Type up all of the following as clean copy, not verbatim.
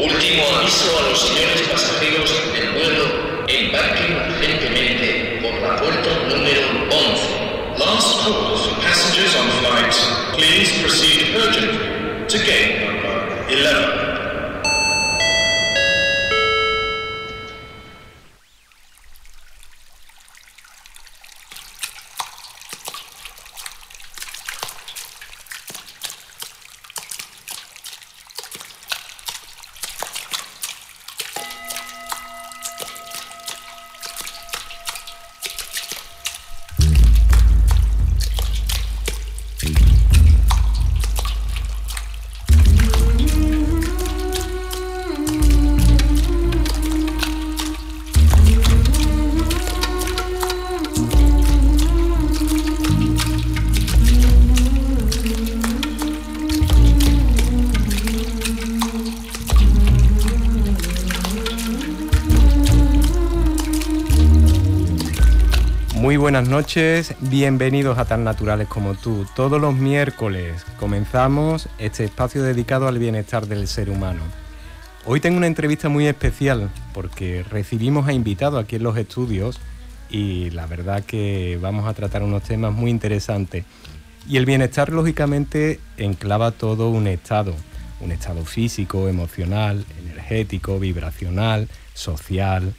Último aviso a los señores pasajeros del vuelo: embarquen urgentemente por la puerta número 11. Last call for passengers on flight. Please proceed urgently to gate number 11. Muy buenas noches, bienvenidos a Tan Naturales como Tú. Todos los miércoles comenzamos este espacio dedicado al bienestar del ser humano. Hoy tengo una entrevista muy especial porque recibimos a invitados aquí en los estudios y la verdad que vamos a tratar unos temas muy interesantes. Y el bienestar, lógicamente, enclava todo un estado físico, emocional, energético, vibracional, social.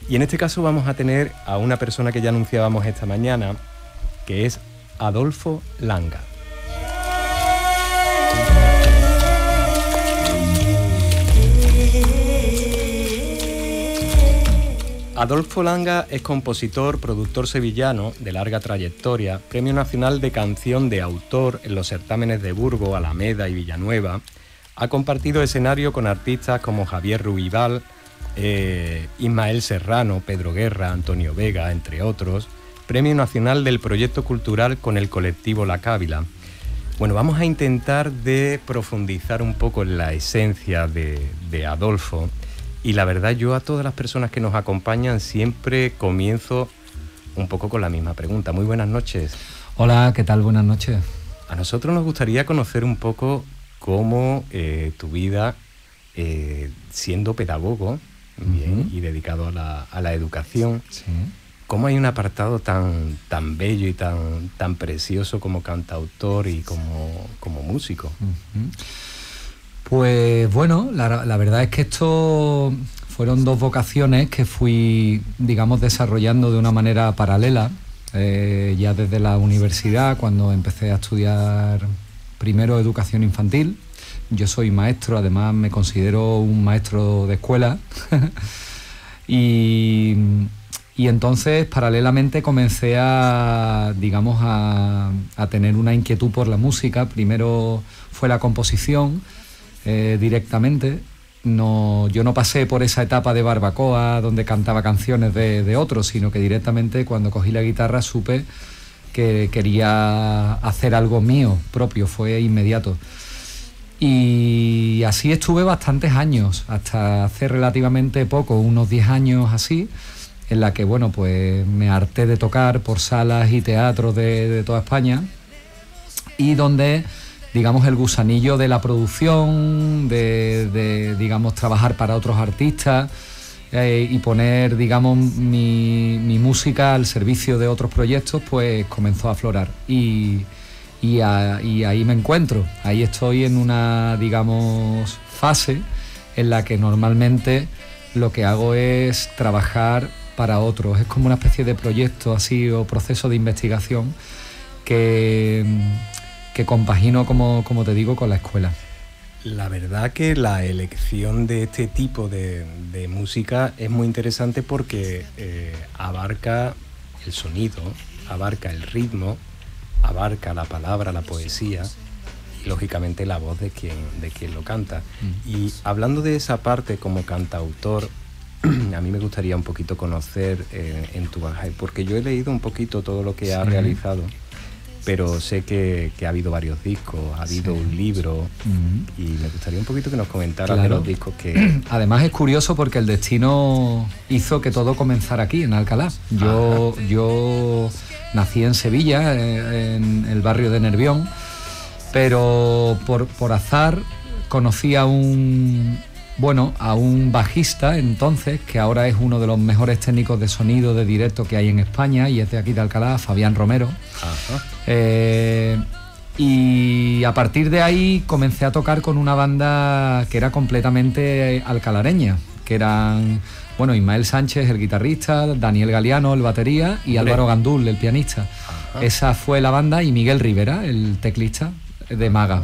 Y en este caso vamos a tener a una persona que ya anunciábamos esta mañana, que es Adolfo Langa. Adolfo Langa es compositor, productor sevillano de larga trayectoria, Premio Nacional de Canción de Autor en los certámenes de Burgos, Alameda y Villanueva. Ha compartido escenario con artistas como Javier Ruibal, Ismael Serrano, Pedro Guerra, Antonio Vega, entre otros. Premio Nacional del Proyecto Cultural con el colectivo La Cávila. Bueno, vamos a intentar de profundizar un poco en la esencia de Adolfo. Y la verdad, yo a todas las personas que nos acompañan siempre comienzo un poco con la misma pregunta. Muy buenas noches. Hola, ¿qué tal? Buenas noches. A nosotros nos gustaría conocer un poco cómo tu vida, siendo pedagogo, bien, y dedicado a la educación, Sí. ¿Cómo hay un apartado tan bello y tan precioso como cantautor y como músico? Pues bueno, la verdad es que esto fueron dos vocaciones que fui, digamos, desarrollando de una manera paralela, ya desde la universidad, cuando empecé a estudiar primero educación infantil. Yo soy maestro, además me considero un maestro de escuela. y entonces paralelamente comencé a tener una inquietud por la música. Primero fue la composición directamente. Yo no pasé por esa etapa de barbacoa donde cantaba canciones de otros, sino que directamente cuando cogí la guitarra supe que quería hacer algo mío propio, fue inmediato. Y así estuve bastantes años, hasta hace relativamente poco, unos 10 años así, en la que, bueno, pues me harté de tocar por salas y teatros de toda España, y donde, digamos, el gusanillo de la producción, digamos, trabajar para otros artistas y poner, digamos, mi música al servicio de otros proyectos, pues comenzó a aflorar. Y ahí me encuentro, ahí estoy en una, digamos, fase en la que normalmente lo que hago es trabajar para otros. Es como una especie de proyecto así o proceso de investigación que compagino, como te digo, con la escuela. La verdad que la elección de este tipo de música es muy interesante porque abarca el sonido, abarca el ritmo, abarca la palabra, la poesía y lógicamente la voz de quien lo canta. Y hablando de esa parte como cantautor, a mí me gustaría un poquito conocer en tu bagaje, porque yo he leído un poquito todo lo que has realizado, pero sé que ha habido varios discos, ha habido un libro, y me gustaría un poquito que nos comentaras de los discos que... Además es curioso porque el destino hizo que todo comenzara aquí, en Alcalá. Yo nací en Sevilla, en el barrio de Nervión, pero por azar conocí a un bueno, a un bajista entonces, que ahora es uno de los mejores técnicos de sonido de directo que hay en España y es de aquí de Alcalá, Fabián Romero. Y a partir de ahí comencé a tocar con una banda que era completamente alcalareña, que eran, bueno, Ismael Sánchez, el guitarrista, Daniel Galeano, el batería, y Álvaro Gandul, el pianista. Esa fue la banda, y Miguel Rivera, el teclista de Maga.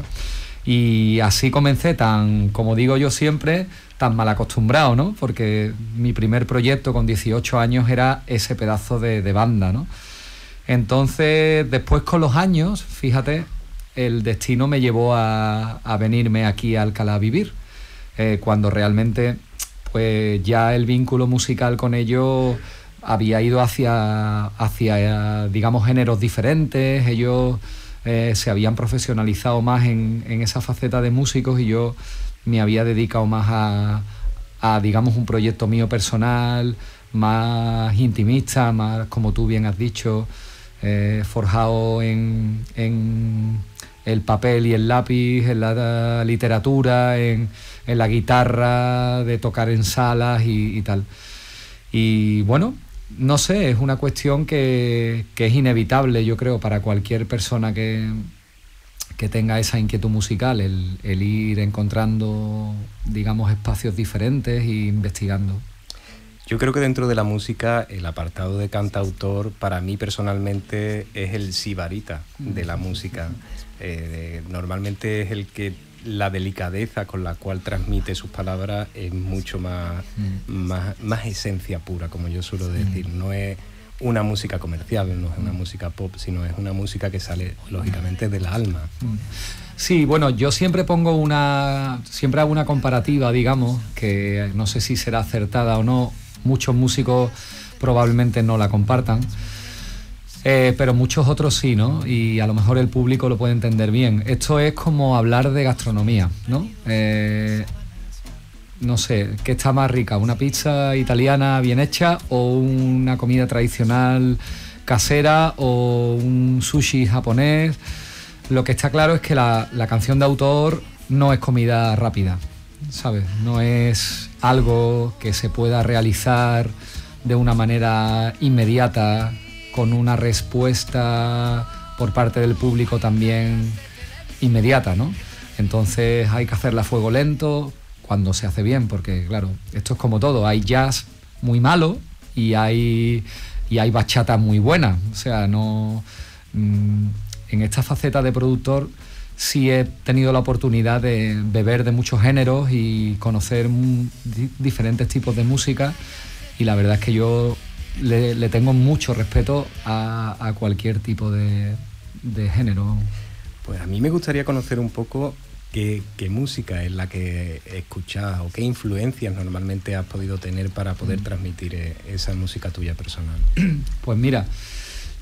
Y así comencé, tan, como digo yo siempre, tan mal acostumbrado, ¿no? Porque mi primer proyecto con 18 años era ese pedazo de banda, ¿no? Entonces, después con los años, fíjate, el destino me llevó a venirme aquí a Alcalá a vivir, cuando realmente pues ya el vínculo musical con ellos había ido hacia digamos, géneros diferentes. Ellos se habían profesionalizado más en esa faceta de músicos y yo me había dedicado más a digamos, un proyecto mío personal, más intimista, más, como tú bien has dicho, forjado en el papel y el lápiz, en la literatura, en la guitarra, de tocar en salas y tal. Y bueno, no sé, es una cuestión que es inevitable, yo creo, para cualquier persona que tenga esa inquietud musical, el ir encontrando, digamos, espacios diferentes e investigando. Yo creo que dentro de la música el apartado de cantautor para mí personalmente es el sibarita de la música. Normalmente es el que la delicadeza con la cual transmite sus palabras es mucho más esencia pura, como yo suelo decir. No es una música comercial, no es una música pop, sino es una música que sale lógicamente del alma. Sí, bueno, yo siempre siempre hago una comparativa, digamos, que no sé si será acertada o no. Muchos músicos probablemente no la compartan, pero muchos otros sí, ¿no? Y a lo mejor el público lo puede entender bien. Esto es como hablar de gastronomía, ¿no? No sé, ¿qué está más rica? ¿Una pizza italiana bien hecha o una comida tradicional casera o un sushi japonés? Lo que está claro es que la canción de autor no es comida rápida, ¿sabes? No es algo que se pueda realizar de una manera inmediata, con una respuesta por parte del público también inmediata, ¿no? Entonces hay que hacerla a fuego lento cuando se hace bien, porque claro, esto es como todo, hay jazz muy malo y hay bachata muy buena, o sea, no en esta faceta de productor sí he tenido la oportunidad de beber de muchos géneros y conocer diferentes tipos de música, y la verdad es que yo le tengo mucho respeto a cualquier tipo de género. Pues a mí me gustaría conocer un poco qué música es la que escuchas o qué influencias normalmente has podido tener para poder transmitir esa música tuya personal. Pues mira,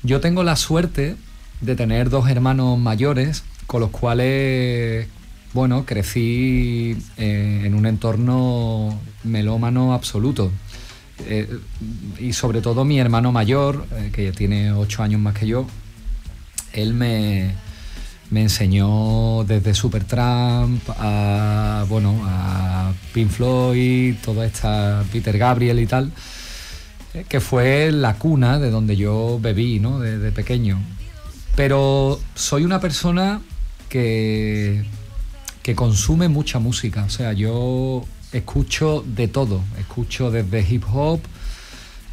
yo tengo la suerte de tener dos hermanos mayores con los cuales, bueno, crecí en un entorno melómano absoluto. Y sobre todo mi hermano mayor, que tiene 8 años más que yo, él me enseñó desde Supertramp a Pink Floyd, toda esta Peter Gabriel y tal, que fue la cuna de donde yo bebí, ¿no? Desde pequeño. Pero soy una persona que consume mucha música, o sea, yo escucho de todo, escucho desde hip hop,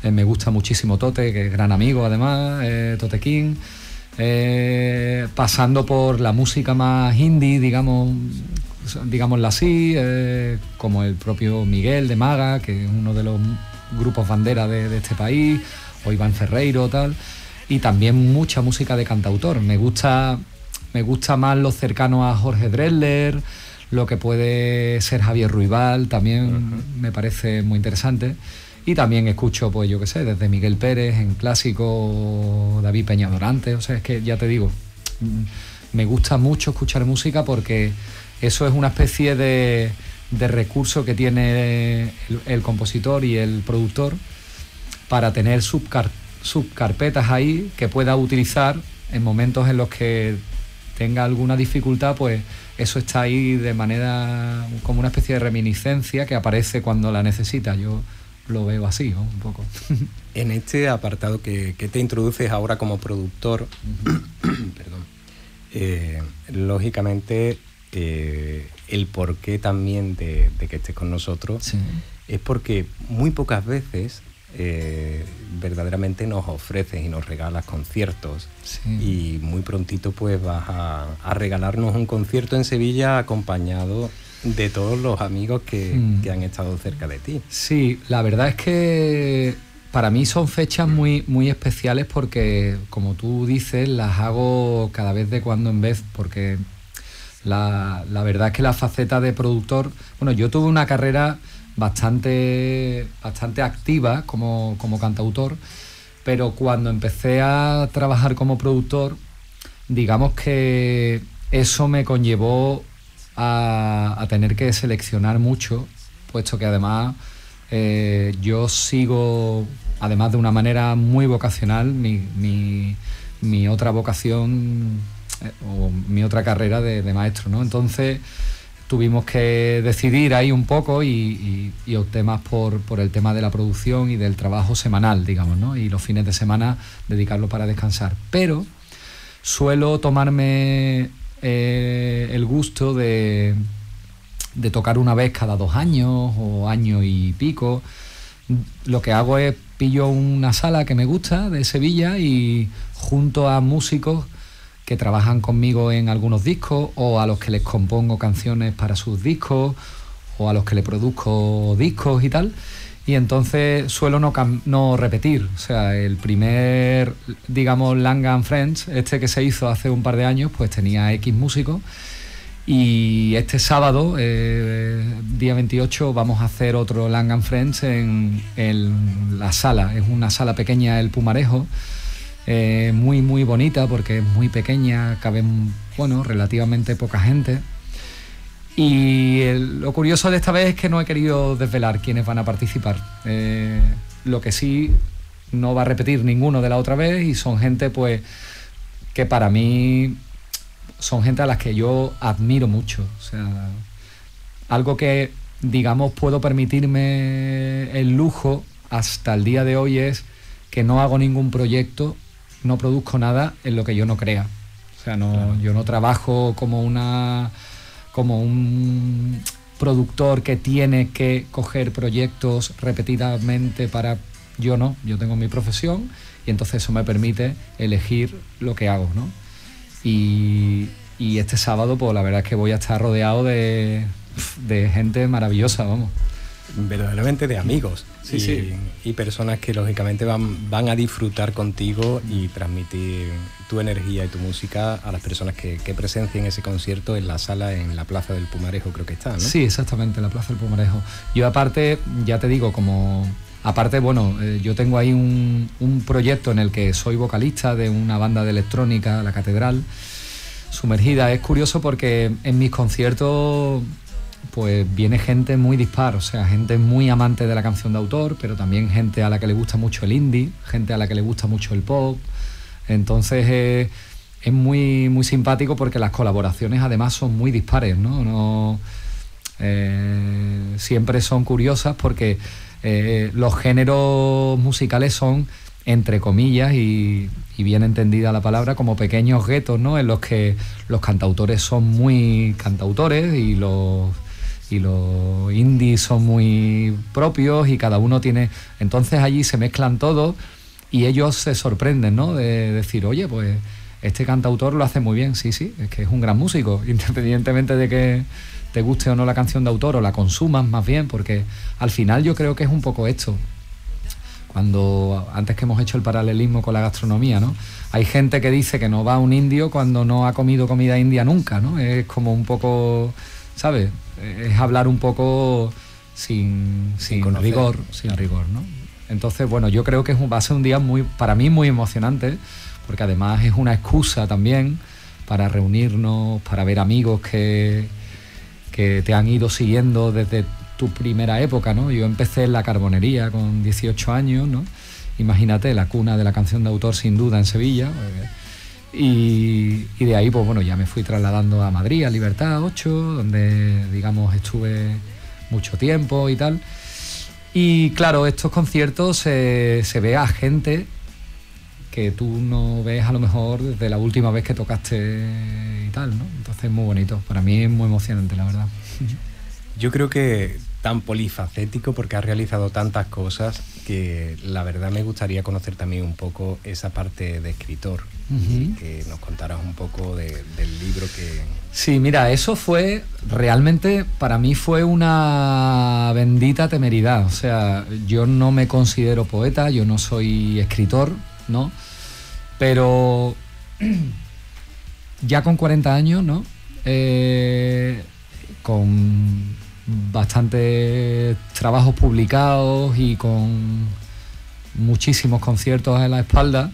me gusta muchísimo Tote, que es gran amigo además, Tote King, pasando por la música más indie, digámosla así, como el propio Miguel de Maga, que es uno de los grupos bandera de este país, o Iván Ferreiro, tal, y también mucha música de cantautor. Me gusta más lo cercano a Jorge Drexler, lo que puede ser Javier Ruibal, también me parece muy interesante. Y también escucho, pues yo qué sé, desde Miguel Pérez en clásico, David Peñadorante, o sea, es que ya te digo, me gusta mucho escuchar música porque eso es una especie de recurso que tiene el compositor y el productor para tener subcarpetas ahí que pueda utilizar en momentos en los que tenga alguna dificultad, pues eso está ahí de manera como una especie de reminiscencia que aparece cuando la necesita. Yo lo veo así, ¿no? Un poco. En este apartado que te introduces ahora como productor, perdón, lógicamente el porqué también de que estés con nosotros, sí, es porque muy pocas veces verdaderamente nos ofreces y nos regalas conciertos, sí, y muy prontito pues vas a regalarnos un concierto en Sevilla acompañado de todos los amigos que han estado cerca de ti. Sí, la verdad es que para mí son fechas muy, muy especiales porque, como tú dices, las hago cada vez de cuando en vez, porque la verdad es que la faceta de productor... Bueno, yo tuve una carrera bastante activa como cantautor, pero cuando empecé a trabajar como productor, digamos que eso me conllevó a tener que seleccionar mucho, puesto que además yo sigo, además de una manera muy vocacional, mi otra vocación o mi otra carrera de maestro, ¿no? Entonces tuvimos que decidir ahí un poco y opté más por el tema de la producción y del trabajo semanal, digamos, ¿no? Y los fines de semana dedicarlo para descansar. Pero suelo tomarme el gusto de tocar una vez cada 2 años o año y pico. Lo que hago es pillo una sala que me gusta de Sevilla y junto a músicos que trabajan conmigo en algunos discos o a los que les compongo canciones para sus discos o a los que le produzco discos y tal, y entonces suelo no repetir. O sea, el primer, digamos, Langa & Friends, este que se hizo hace un par de años, pues tenía X músicos, y este sábado, día 28, vamos a hacer otro Langa & Friends en la sala. Es una sala pequeña, el Pumarejo, muy muy bonita porque es muy pequeña, caben, bueno, relativamente poca gente. Y lo curioso de esta vez es que no he querido desvelar quiénes van a participar. Lo que sí, no va a repetir ninguno de la otra vez, y son gente pues que para mí son gente a las que yo admiro mucho. O sea, algo que, digamos, puedo permitirme el lujo hasta el día de hoy es que no hago ningún proyecto, no produzco nada en lo que yo no crea. O sea, no, claro, yo no trabajo como un productor que tiene que coger proyectos repetidamente para... Yo no, yo tengo mi profesión y entonces eso me permite elegir lo que hago, ¿no? Y este sábado, pues la verdad es que voy a estar rodeado de gente maravillosa, vamos. Verdaderamente de amigos. Sí, y, sí. Y personas que lógicamente van a disfrutar contigo y transmitir tu energía y tu música a las personas que presencien ese concierto en la sala, en la Plaza del Pumarejo, creo que está, ¿no? Sí, exactamente, en la Plaza del Pumarejo. Yo aparte, ya te digo, bueno, yo tengo ahí un proyecto en el que soy vocalista de una banda de electrónica, La Catedral, Sumergida. Es curioso porque en mis conciertos pues viene gente muy dispar, o sea, gente muy amante de la canción de autor, pero también gente a la que le gusta mucho el indie, gente a la que le gusta mucho el pop. Entonces es muy, muy simpático porque las colaboraciones además son muy dispares, ¿no? Siempre son curiosas porque los géneros musicales son, entre comillas, y bien entendida la palabra, como pequeños guetos, ¿no? En los que los cantautores son muy cantautores y los indies son muy propios y cada uno tiene... Entonces allí se mezclan todos y ellos se sorprenden, ¿no? De decir, oye, pues este cantautor lo hace muy bien. Sí, es que es un gran músico, independientemente de que te guste o no la canción de autor o la consumas más bien, porque al final yo creo que es un poco esto. Antes que hemos hecho el paralelismo con la gastronomía, ¿no? Hay gente que dice que no va a un indio cuando no ha comido comida india nunca, ¿no? Es como un poco, ¿sabes? Es hablar un poco sin rigor, ¿no? Entonces, bueno, yo creo que va a ser un día para mí muy emocionante, porque además es una excusa también para reunirnos, para ver amigos que te han ido siguiendo desde tu primera época, ¿no? Yo empecé en la carbonería con 18 años, ¿no? Imagínate, la cuna de la canción de autor sin duda en Sevilla. Y de ahí, pues bueno, ya me fui trasladando a Madrid, a Libertad 8, donde, digamos, estuve mucho tiempo y tal. Y claro, estos conciertos se ve a gente que tú no ves a lo mejor desde la última vez que tocaste y tal, ¿no? Entonces es muy bonito, para mí es muy emocionante, la verdad. Yo creo que tan polifacético porque has realizado tantas cosas que la verdad me gustaría conocer también un poco esa parte de escritor y que nos contaras un poco del libro que... Sí, mira, eso fue, realmente para mí fue una bendita temeridad. O sea, yo no me considero poeta, yo no soy escritor, ¿no? Pero ya con 40 años, ¿no? Con bastantes trabajos publicados y con muchísimos conciertos en la espalda,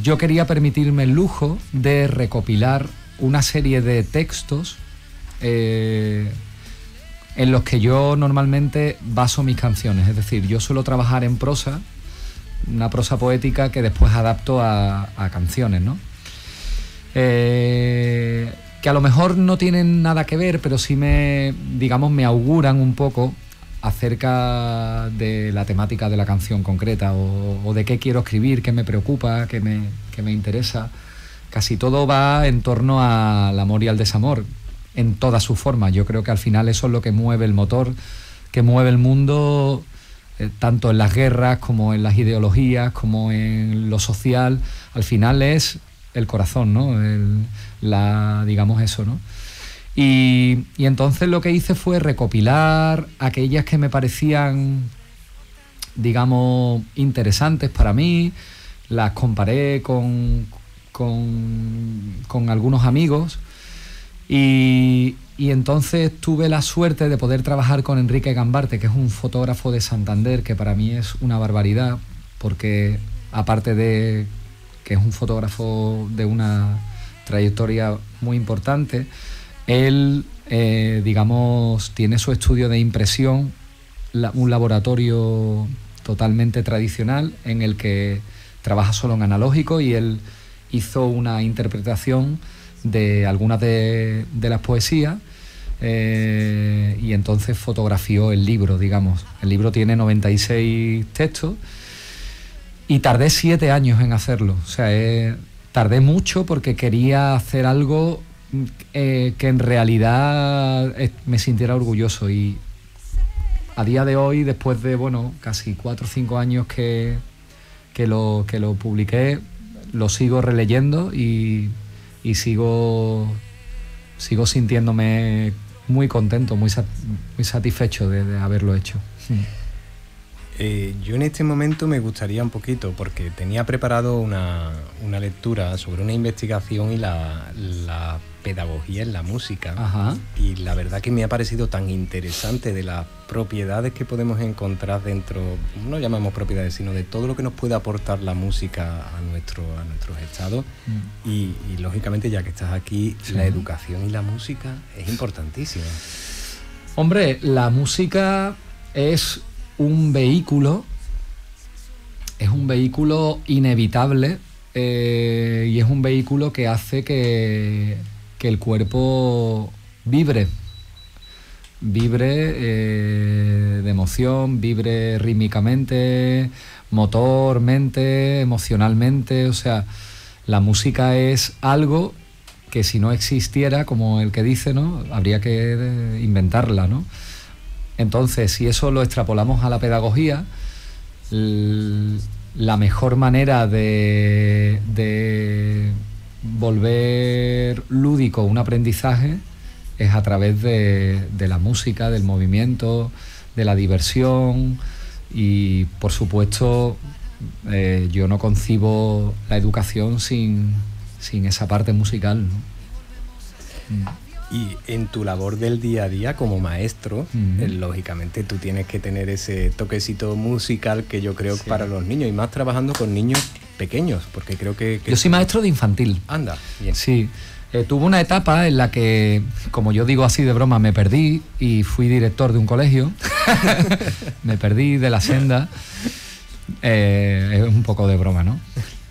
yo quería permitirme el lujo de recopilar una serie de textos en los que yo normalmente baso mis canciones. Es decir, yo suelo trabajar en prosa, una prosa poética que después adapto a canciones, ¿no? Que a lo mejor no tienen nada que ver, pero sí me auguran un poco acerca de la temática de la canción concreta o de qué quiero escribir, qué me preocupa, qué me interesa. Casi todo va en torno al amor y al desamor, en todas sus formas. Yo creo que al final eso es lo que mueve el motor, que mueve el mundo, tanto en las guerras como en las ideologías, como en lo social. Al final es el corazón, ¿no? Digamos eso, ¿no? Y entonces lo que hice fue recopilar aquellas que me parecían, digamos, interesantes para mí, las comparé con algunos amigos y entonces tuve la suerte de poder trabajar con Enrique Gambarte, que es un fotógrafo de Santander, que para mí es una barbaridad, porque aparte de que es un fotógrafo de una trayectoria muy importante, él, digamos, tiene su estudio de impresión, un laboratorio totalmente tradicional en el que trabaja solo en analógico, y él hizo una interpretación de algunas de las poesías y entonces fotografió el libro, digamos. El libro tiene 96 textos y tardé 7 años en hacerlo. O sea, tardé mucho porque quería hacer algo que en realidad me sintiera orgulloso, y a día de hoy, después de casi 4 o 5 años que lo publiqué, lo sigo releyendo y sigo sintiéndome muy contento, muy satisfecho de haberlo hecho. Yo en este momento me gustaría un poquito, porque tenía preparado una lectura sobre una investigación y la pedagogía en la música. Ajá. Y la verdad que me ha parecido tan interesante de las propiedades que podemos encontrar dentro, no llamamos propiedades, sino de todo lo que nos puede aportar la música a nuestros estados. Y lógicamente, ya que estás aquí, sí, la educación y la música es importantísima. Hombre, la música es un vehículo inevitable, y es un vehículo que hace que el cuerpo vibre de emoción, vibre rítmicamente, motormente, emocionalmente. O sea, la música es algo que si no existiera, como el que dice, ¿no?, habría que inventarla, ¿no? Entonces, si eso lo extrapolamos a la pedagogía, la mejor manera de volver lúdico un aprendizaje es a través de la música, del movimiento, de la diversión. Y, por supuesto, yo no concibo la educación sin esa parte musical, ¿no? Y en tu labor del día a día como maestro, lógicamente tú tienes que tener ese toquecito musical que yo creo, sí, para los niños, y más trabajando con niños pequeños, porque creo que... Yo soy maestro de infantil. Anda, bien. Sí, tuve una etapa en la que, como yo digo así de broma, me perdí y fui director de un colegio. Me perdí de la senda. Es un poco de broma, ¿no?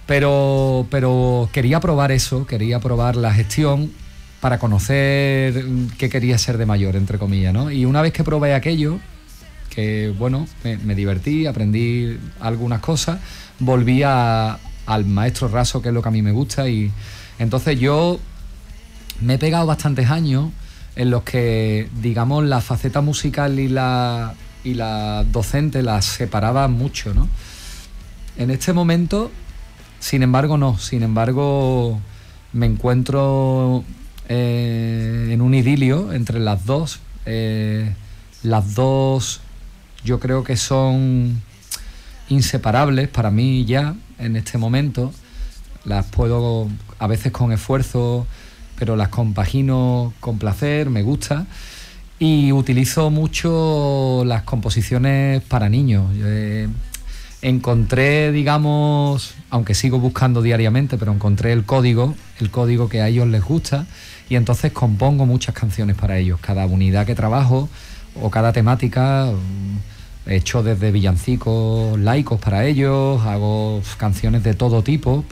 Pero quería probar eso, quería probar la gestión para conocer qué quería ser de mayor, entre comillas, ¿no? Y una vez que probé aquello, que bueno, me divertí, aprendí algunas cosas, volví al maestro raso, que es lo que a mí me gusta, y entonces yo me he pegado bastantes años en los que, digamos, la faceta musical y la docente las separaba mucho, ¿no? En este momento, sin embargo, no. Sin embargo, me encuentro en un idilio entre las dos. Las dos yo creo que son inseparables para mí ya en este momento. Las puedo, a veces con esfuerzo, pero las compagino con placer, me gusta. Y utilizo mucho las composiciones para niños. Encontré, digamos, aunque sigo buscando diariamente, pero encontré el código que a ellos les gusta, y entonces compongo muchas canciones para ellos. Cada unidad que trabajo o cada temática he hecho desde villancicos laicos para ellos, hago canciones de todo tipo,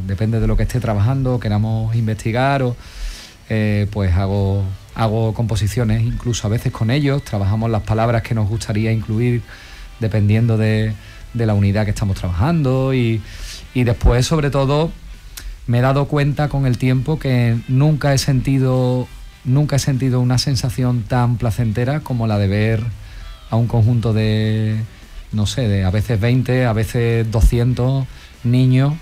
depende de lo que esté trabajando, queramos investigar, o pues hago composiciones incluso a veces con ellos, trabajamos las palabras que nos gustaría incluir dependiendo de la unidad que estamos trabajando, y después, sobre todo, me he dado cuenta con el tiempo que nunca he sentido una sensación tan placentera como la de ver a un conjunto de, no sé, de a veces 20, a veces 200 niños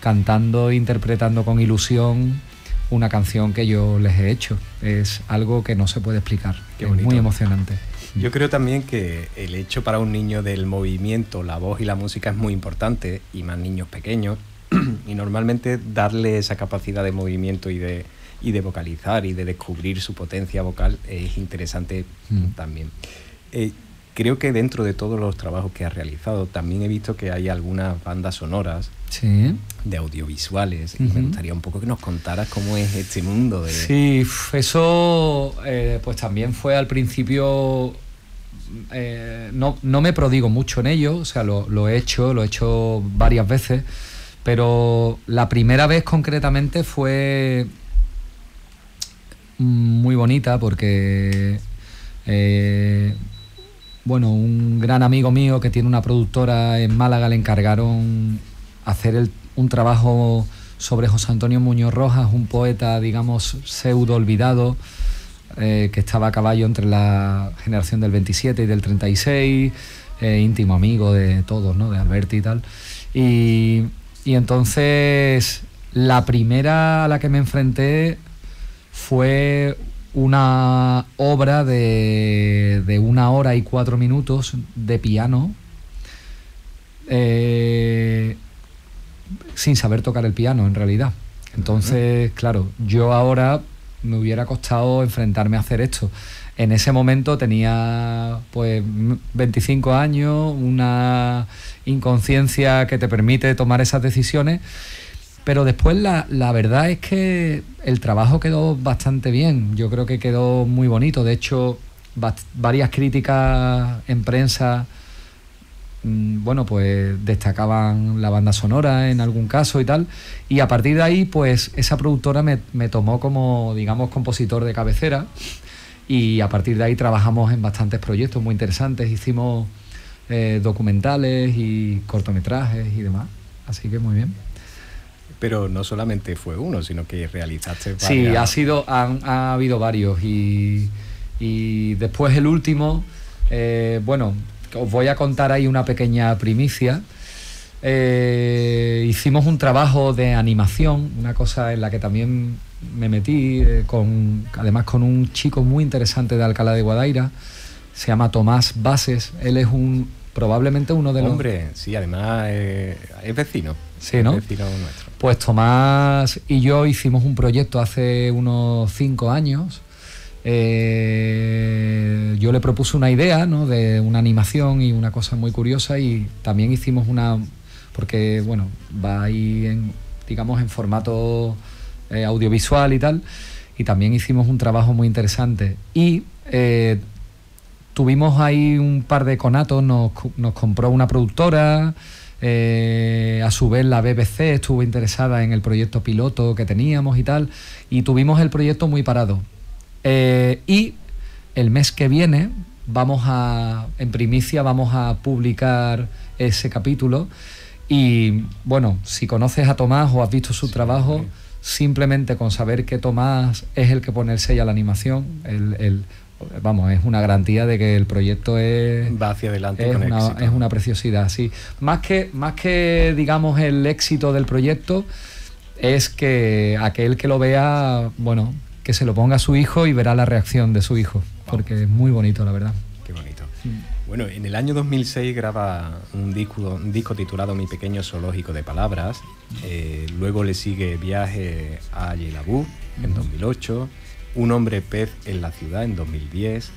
cantando e interpretando con ilusión una canción que yo les he hecho. Es algo que no se puede explicar. Qué bonito. Es muy emocionante. Yo creo también que el hecho para un niño del movimiento, la voz y la música es muy importante, y más niños pequeños, y normalmente darle esa capacidad de movimiento y de vocalizar y de descubrir su potencia vocal es interesante también. Creo que dentro de todos los trabajos que has realizado también he visto que hay algunas bandas sonoras, sí, de audiovisuales, y me gustaría un poco que nos contaras cómo es este mundo. Sí, eso pues también fue al principio, no me prodigo mucho en ello, o sea, lo he hecho varias veces, pero la primera vez concretamente fue muy bonita porque bueno, un gran amigo mío que tiene una productora en Málaga le encargaron hacer un trabajo sobre José Antonio Muñoz Rojas, un poeta, digamos, pseudo olvidado, que estaba a caballo entre la generación del 27 y del 36, íntimo amigo de todos, ¿no?, de Alberti y tal. Y entonces la primera a la que me enfrenté fue una obra de 1 hora y 4 minutos de piano, sin saber tocar el piano en realidad. Entonces, claro, yo ahora me hubiera costado enfrentarme a hacer esto. En ese momento tenía pues 25 años, una inconsciencia que te permite tomar esas decisiones. Pero después la verdad es que el trabajo quedó bastante bien. Yo creo que quedó muy bonito. De hecho, varias críticas en prensa, bueno, pues destacaban la banda sonora en algún caso y tal. Y a partir de ahí, pues esa productora me tomó como, digamos, compositor de cabecera. Y a partir de ahí trabajamos en bastantes proyectos muy interesantes. Hicimos documentales y cortometrajes y demás. Así que muy bien. Pero no solamente fue uno, sino que realizaste varias... Sí, ha habido varios, y después el último, bueno, os voy a contar ahí una pequeña primicia. Hicimos un trabajo de animación, una cosa en la que también me metí, además con un chico muy interesante de Alcalá de Guadaira, se llama Tomás Bases. Él es probablemente uno de los... Hombre, sí, además es vecino. Sí, ¿no? Es vecino nuestro. Pues Tomás y yo hicimos un proyecto hace unos 5 años. Yo le propuse una idea, ¿no?, de una animación y una cosa muy curiosa, y también hicimos porque bueno, va ahí digamos en formato audiovisual y tal, y también hicimos un trabajo muy interesante. Y tuvimos ahí un par de conatos, nos compró una productora, A su vez la BBC estuvo interesada en el proyecto piloto que teníamos y tal, y tuvimos el proyecto muy parado. Y el mes que viene en primicia vamos a publicar ese capítulo. Y bueno, si conoces a Tomás o has visto su trabajo, simplemente con saber que Tomás es el que pone el sello a la animación, vamos, es una garantía de que el proyecto va hacia adelante con éxito. Es una preciosidad, sí. Más que digamos el éxito del proyecto, es que aquel que lo vea, bueno, que se lo ponga a su hijo y verá la reacción de su hijo, porque es muy bonito, la verdad. Qué bonito. Bueno, en el año 2006 graba un disco titulado Mi pequeño zoológico de palabras. Luego le sigue Viaje a Yelabú en 2008, Un hombre pez en la ciudad en 2010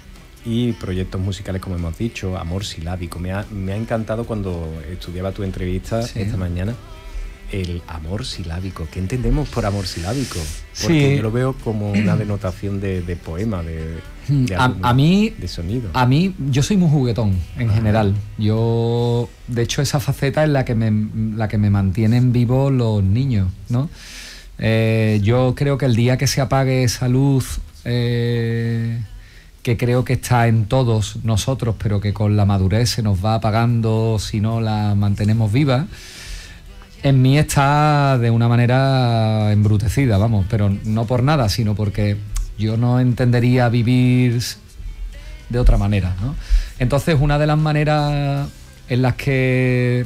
y proyectos musicales, como hemos dicho, Amor silábico. Me ha encantado cuando estudiaba tu entrevista esta mañana. El amor silábico. ¿Qué entendemos por amor silábico? Porque yo lo veo como una denotación de poema, de sonido. A mí, yo soy muy juguetón en general. Yo, de hecho, esa faceta es la que me mantienen vivos los niños, ¿no? Yo creo que el día que se apague esa luz, que creo que está en todos nosotros, pero que con la madurez se nos va apagando si no la mantenemos viva, en mí está de una manera embrutecida, vamos, pero no por nada, sino porque yo no entendería vivir de otra manera, ¿no? Entonces, una de las maneras en las que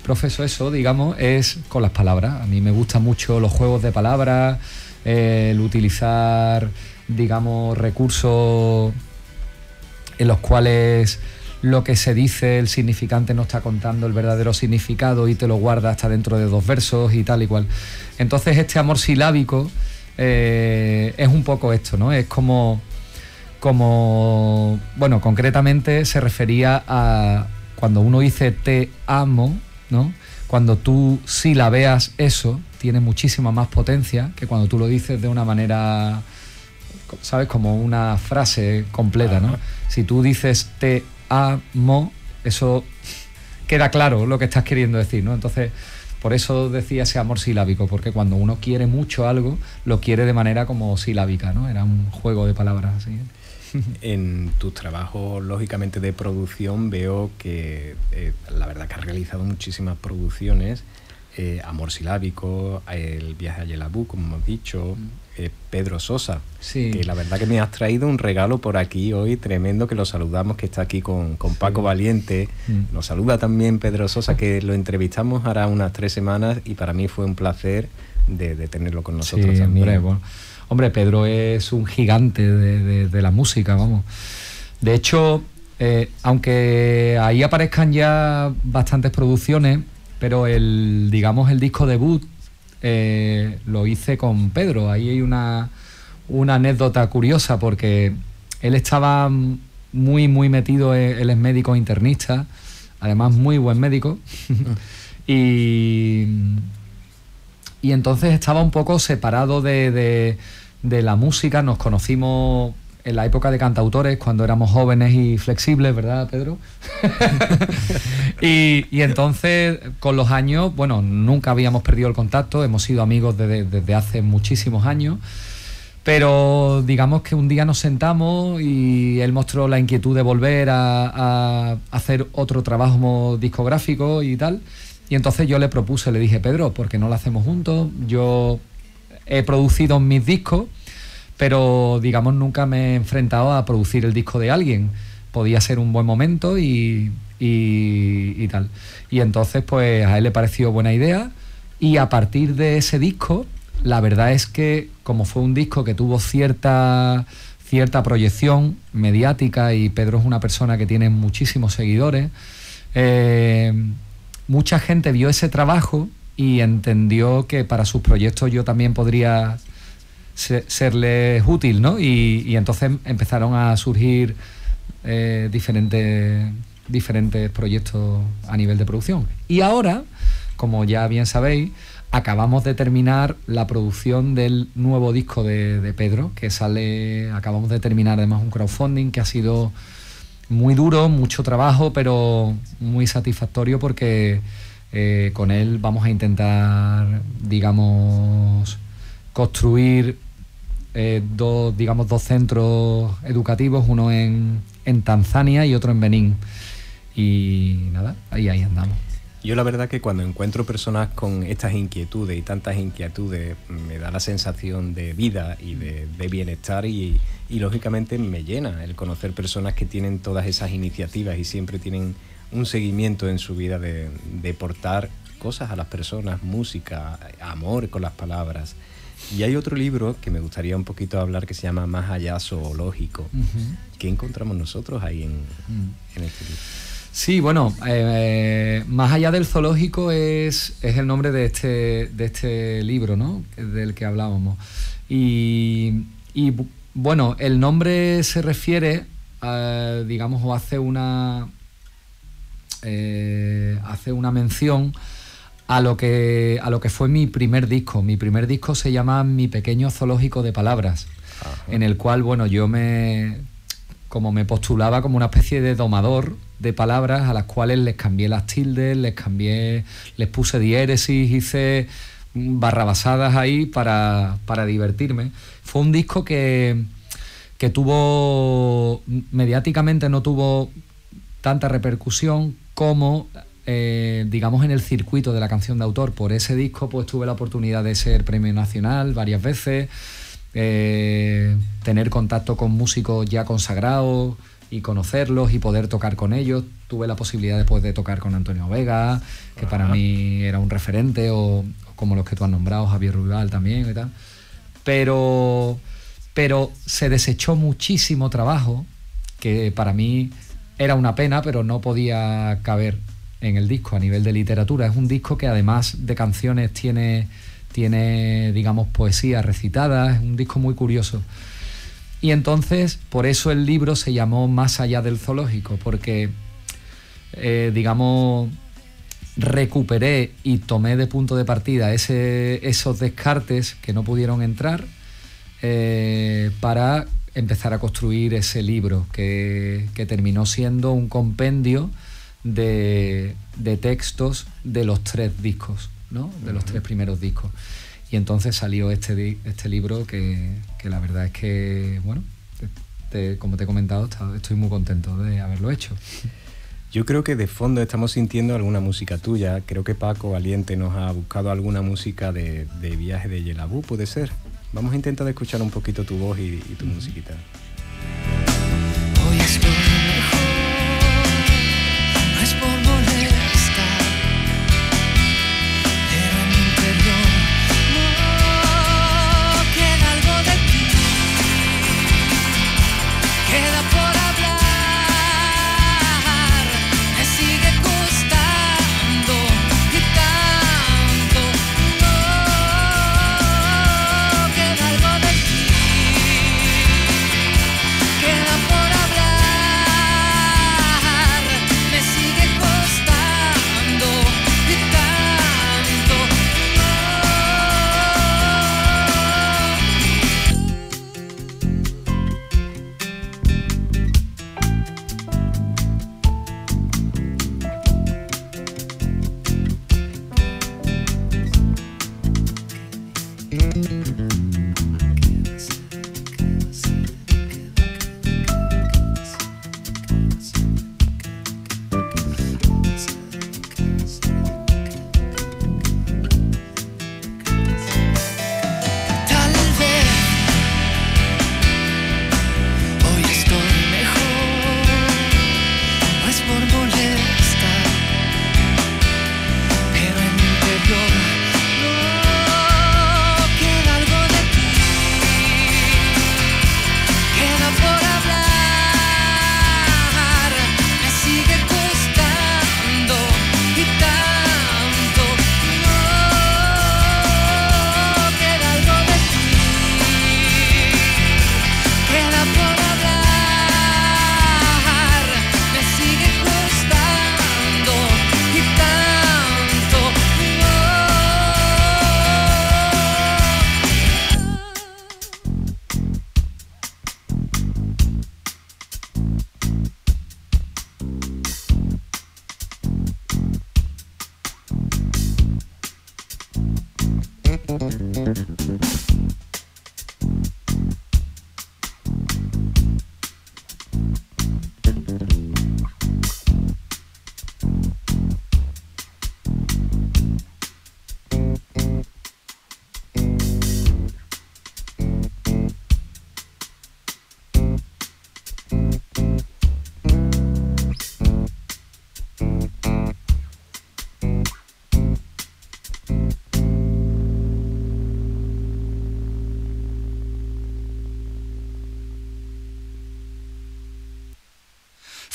profeso eso, digamos, es con las palabras. A mí me gustan mucho los juegos de palabras, el utilizar, digamos, recursos en los cuales lo que se dice, el significante no está contando el verdadero significado y te lo guarda hasta dentro de 2 versos y tal y cual. Entonces, este amor silábico es un poco esto, ¿no? Es como, bueno, concretamente se refería a cuando uno dice te amo, ¿no? Cuando tú silabeas eso, tiene muchísima más potencia que cuando tú lo dices de una manera, ¿sabes? Como una frase completa, ¿no? Si tú dices te amo, eso queda claro lo que estás queriendo decir, ¿no? Entonces, por eso decía ese amor silábico, porque cuando uno quiere mucho algo, lo quiere de manera como silábica, ¿no? Era un juego de palabras así. En tus trabajos, lógicamente, de producción, veo que la verdad que has realizado muchísimas producciones. Amor silábico, El viaje a Yelabú, como hemos dicho, Pedro Sosa, que la verdad que me has traído un regalo por aquí hoy tremendo, que lo saludamos, que está aquí con Paco Valiente. Nos saluda también Pedro Sosa, que lo entrevistamos hará unas 3 semanas y para mí fue un placer de tenerlo con nosotros también. Hombre, Pedro es un gigante de la música, vamos. De hecho, aunque ahí aparezcan ya bastantes producciones, pero el disco debut lo hice con Pedro. Ahí hay una anécdota curiosa, porque él estaba muy metido, él es médico internista, además muy buen médico, y entonces estaba un poco separado de la música. Nos conocimos en la época de cantautores, cuando éramos jóvenes y flexibles, ¿verdad, Pedro? y entonces, con los años, bueno, nunca habíamos perdido el contacto, hemos sido amigos desde hace muchísimos años, pero digamos que un día nos sentamos y él mostró la inquietud de volver a hacer otro trabajo discográfico y tal, y entonces yo le propuse, le dije, Pedro, ¿por qué no lo hacemos juntos? Yo he producido mis discos, pero digamos nunca me he enfrentado a producir el disco de alguien. Podía ser un buen momento y tal. Y entonces pues a él le pareció buena idea, y a partir de ese disco, la verdad es que como fue un disco que tuvo cierta proyección mediática, y Pedro es una persona que tiene muchísimos seguidores, mucha gente vio ese trabajo y entendió que para sus proyectos yo también podría serles útil, ¿no? Y entonces empezaron a surgir diferentes proyectos a nivel de producción. Y ahora, como ya bien sabéis, acabamos de terminar la producción del nuevo disco de Pedro, que sale, acabamos de terminar además un crowdfunding que ha sido muy duro, mucho trabajo, pero muy satisfactorio, porque Con él vamos a intentar, digamos, construir dos centros educativos, uno en Tanzania y otro en Benín. Y nada, ahí andamos. Yo la verdad que cuando encuentro personas con estas inquietudes y tantas inquietudes, me da la sensación de vida y de bienestar y lógicamente me llena el conocer personas que tienen todas esas iniciativas y siempre tienen un seguimiento en su vida de portar cosas a las personas, música, amor con las palabras. Y hay otro libro que me gustaría un poquito hablar que se llama Más allá zoológico. ¿Qué encontramos nosotros ahí en este libro? Sí, bueno, Más allá del zoológico es el nombre de este libro, ¿no? Del que hablábamos. Y bueno, el nombre se refiere, digamos, o hace una mención a lo que fue mi primer disco. Mi primer disco se llama Mi pequeño zoológico de palabras. Ajá. En el cual, bueno, yo me postulaba como una especie de domador de palabras a las cuales les cambié las tildes, les puse diéresis, hice barrabasadas ahí para divertirme. Fue un disco que tuvo, mediáticamente no tuvo tanta repercusión como, digamos, en el circuito de la canción de autor. Por ese disco pues tuve la oportunidad de ser premio nacional varias veces, tener contacto con músicos ya consagrados y conocerlos y poder tocar con ellos. Tuve la posibilidad después de tocar con Antonio Vega, que para mí era un referente, o como los que tú has nombrado, Javier Ruibal también y tal. Pero se desechó muchísimo trabajo que para mí era una pena, pero no podía caber en el disco a nivel de literatura. Es un disco que además de canciones tiene digamos, poesía recitada. Es un disco muy curioso. Y entonces, por eso el libro se llamó Más allá del zoológico, porque, digamos, recuperé y tomé de punto de partida esos descartes que no pudieron entrar, para empezar a construir ese libro que terminó siendo un compendio de textos de los 3 discos, ¿no? De los 3 primeros discos. Y entonces salió este libro que la verdad es que, bueno, como te he comentado, estoy muy contento de haberlo hecho. Yo creo que de fondo estamos sintiendo alguna música tuya. Creo que Paco Valiente nos ha buscado alguna música de Viaje de Yelabú, ¿puede ser? Vamos a intentar escuchar un poquito tu voz y tu musiquita. Hoy estoy mejor, no es por molestar, pero en mi interior no queda algo de ti, queda por hablar, me sigue gustando y tanto, no queda algo de ti, queda por hablar.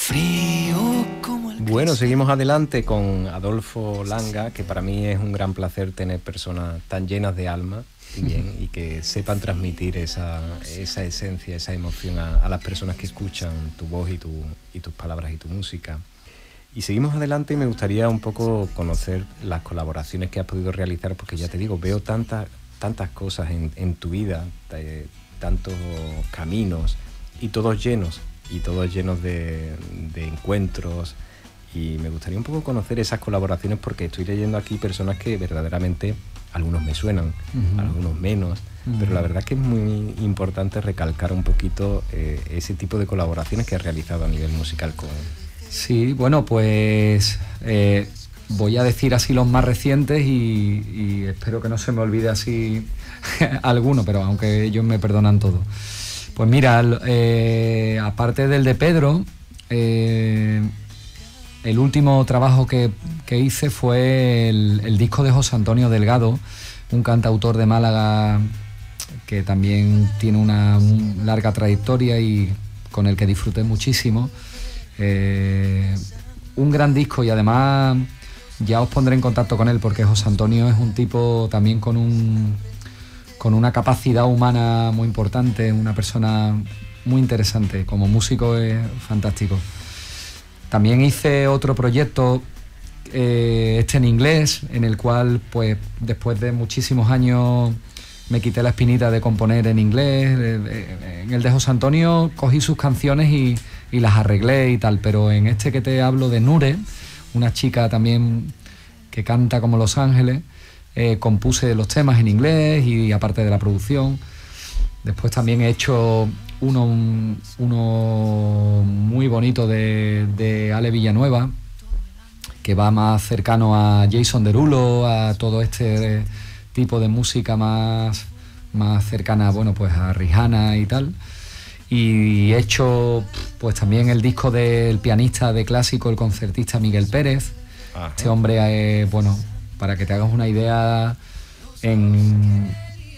frío como el Bueno, seguimos adelante con Adolfo Langa, que para mí es un gran placer tener personas tan llenas de alma y que sepan transmitir esa esencia, esa emoción a las personas que escuchan tu voz y tus palabras y tu música. Y seguimos adelante y me gustaría un poco conocer las colaboraciones que has podido realizar, porque ya te digo, veo tantas cosas en tu vida, tantos caminos y todos llenos de encuentros, y me gustaría un poco conocer esas colaboraciones, porque estoy leyendo aquí personas que verdaderamente algunos me suenan, algunos menos, pero la verdad es que es muy importante recalcar un poquito ese tipo de colaboraciones que has realizado a nivel musical con... Sí, bueno, pues voy a decir así los más recientes y espero que no se me olvide así alguno, pero aunque ellos me perdonan todo. Pues mira, aparte del de Pedro, el último trabajo que hice fue el disco de José Antonio Delgado, un cantautor de Málaga que también tiene una larga trayectoria y con el que disfruté muchísimo. Un gran disco, y además ya os pondré en contacto con él, porque José Antonio es un tipo también con una capacidad humana muy importante, una persona muy interesante, como músico es fantástico. También hice otro proyecto, en inglés, en el cual pues después de muchísimos años me quité la espinita de componer en inglés. En el de José Antonio cogí sus canciones y las arreglé y tal, pero en este que te hablo de Nure, una chica también que canta como Los Ángeles, compuse los temas en inglés y aparte de la producción. Después también he hecho uno muy bonito de Ale Villanueva, que va más cercano a Jason Derulo, a todo este tipo de música más cercana, bueno, pues a Rihanna y tal. Y he hecho pues también el disco del pianista de clásico, el concertista Miguel Pérez. Ajá. Este hombre, bueno, para que te hagas una idea,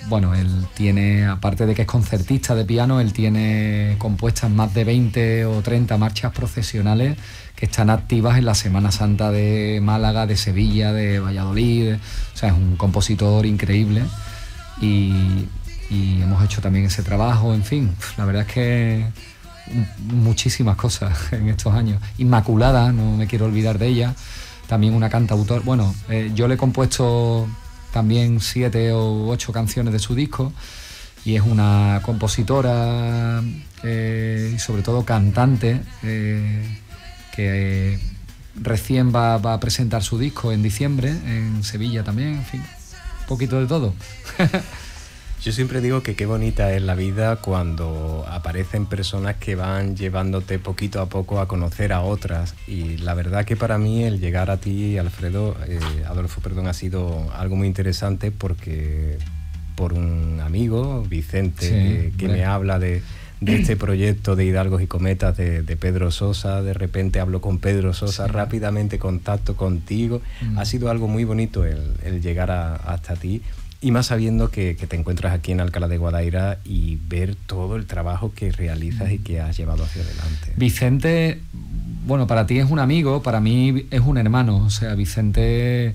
bueno, él tiene, aparte de que es concertista de piano, él tiene compuestas más de 20 o 30 marchas procesionales que están activas en la Semana Santa de Málaga, de Sevilla, de Valladolid. O sea, es un compositor increíble y hemos hecho también ese trabajo. En fin, la verdad es que muchísimas cosas en estos años. Inmaculada, no me quiero olvidar de ella, también una cantautora. Bueno, yo le he compuesto también 7 o 8 canciones de su disco, y es una compositora y sobre todo cantante, que recién va a presentar su disco en diciembre en Sevilla también. En fin, un poquito de todo. Yo siempre digo que qué bonita es la vida cuando aparecen personas que van llevándote poquito a poco a conocer a otras, y la verdad que para mí el llegar a ti, Adolfo, ha sido algo muy interesante, porque por un amigo, Vicente, que me habla de este proyecto de Hidalgos y Cometas de Pedro Sosa. De repente hablo con Pedro Sosa, rápidamente contacto contigo. Ha sido algo muy bonito el llegar hasta ti, y más sabiendo que te encuentras aquí en Alcalá de Guadaira y ver todo el trabajo que realizas y que has llevado hacia adelante. Vicente, bueno, para ti es un amigo, para mí es un hermano. O sea, Vicente,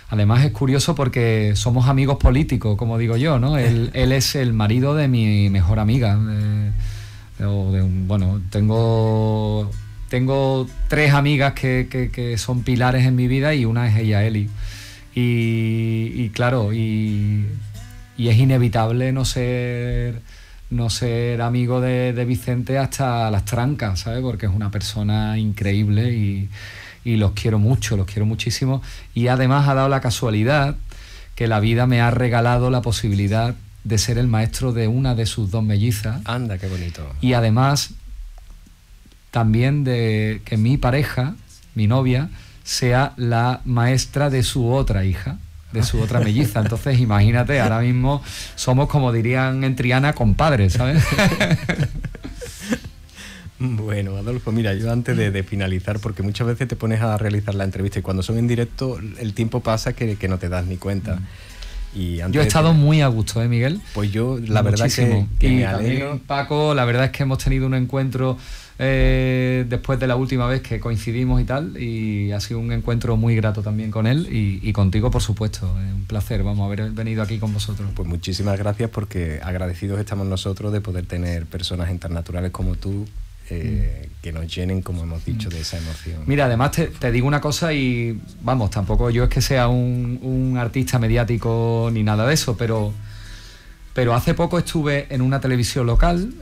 además es curioso porque somos amigos políticos, como digo yo, ¿no? Él es el marido de mi mejor amiga. Bueno, tengo 3 amigas que son pilares en mi vida, y una es ella, Eli. Y claro, y es inevitable no ser amigo de Vicente hasta las trancas, ¿sabes? Porque es una persona increíble y los quiero mucho, los quiero muchísimo. Y además ha dado la casualidad que la vida me ha regalado la posibilidad de ser el maestro de una de sus 2 mellizas. Anda, qué bonito. Y además también de que mi pareja, mi novia, sea la maestra de su otra hija, de su otra melliza. Entonces imagínate, ahora mismo somos, como dirían en Triana, compadres, ¿sabes? Bueno, Adolfo, mira, yo antes de finalizar, porque muchas veces te pones a realizar la entrevista y cuando son en directo el tiempo pasa que no te das ni cuenta. Y yo he estado muy a gusto, Miguel. Pues yo, la verdad que y me alegro. También, Paco, la verdad es que hemos tenido un encuentro después de la última vez que coincidimos y tal, y ha sido un encuentro muy grato también con él y contigo, por supuesto. Es un placer, vamos, haber venido aquí con vosotros. Pues muchísimas gracias, porque agradecidos estamos nosotros de poder tener personas tan naturales como tú, que nos llenen, como hemos dicho, de esa emoción. Mira, además te digo una cosa, y vamos, tampoco yo es que sea un artista mediático ni nada de eso, pero hace poco estuve en una televisión local,